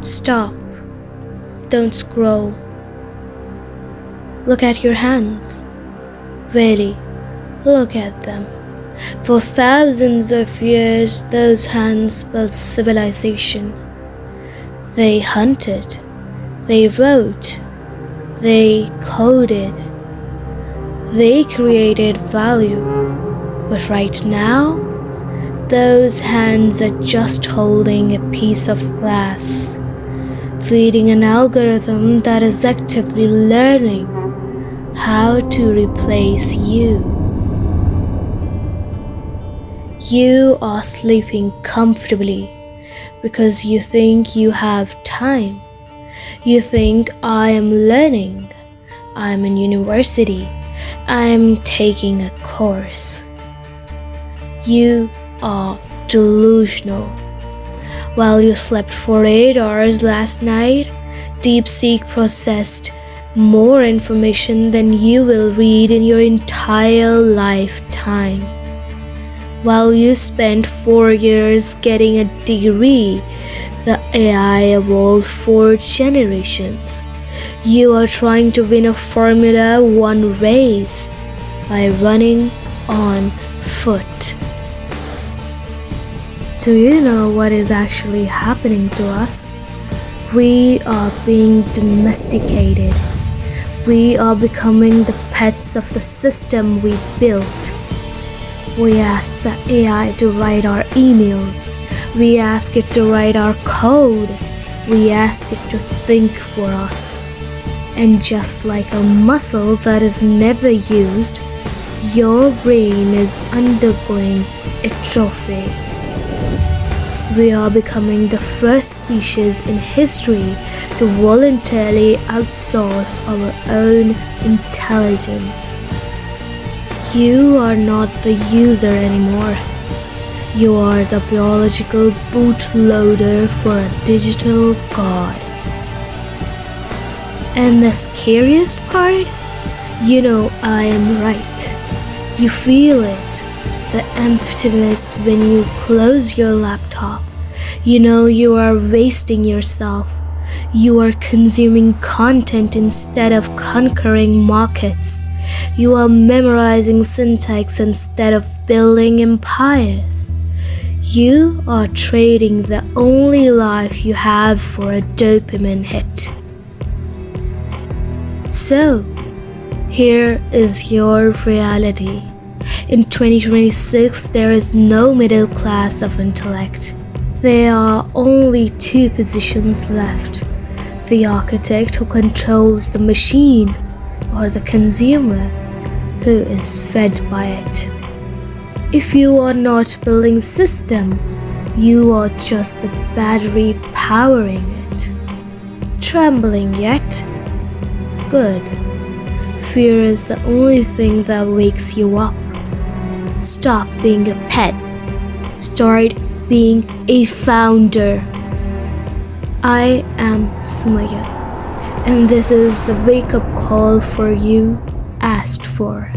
Stop. Don't scroll. Look at your hands. Really, look at them. For thousands of years, those hands built civilization. They hunted. They wrote. They coded. They created value. But right now, those hands are just holding a piece of glass, feeding an algorithm that is actively learning how to replace you. You are sleeping comfortably because you think you have time. You think, I am learning. I am in university. I am taking a course. You are delusional. While you slept for 8 hours last night, DeepSeek processed more information than you will read in your entire lifetime. While you spent 4 years getting a degree, the AI evolved 4 generations. You are trying to win a Formula 1 race by running on foot. Do you know what is actually happening to us? We are being domesticated. We are becoming the pets of the system we built. We ask the AI to write our emails. We ask it to write our code. We ask it to think for us. And just like a muscle that is never used, your brain is undergoing atrophy. We are becoming the first species in history to voluntarily outsource our own intelligence. You are not the user anymore. You are the biological bootloader for a digital god. And the scariest part? You know I am right. You feel it. The emptiness when you close your laptop. You know you are wasting yourself. You are consuming content instead of conquering markets. You are memorizing syntax instead of building empires. You are trading the only life you have for a dopamine hit. So, here is your reality. In 2026, there is no middle class of intellect. There are only 2 positions left: the architect who controls the machine, or the consumer who is fed by it. If you are not building system, you are just the battery powering it. Trembling yet? Good. Fear is the only thing that wakes you up. Stop being a pet. Start being a founder. I am Summiya, and this is the wake-up call for you asked for.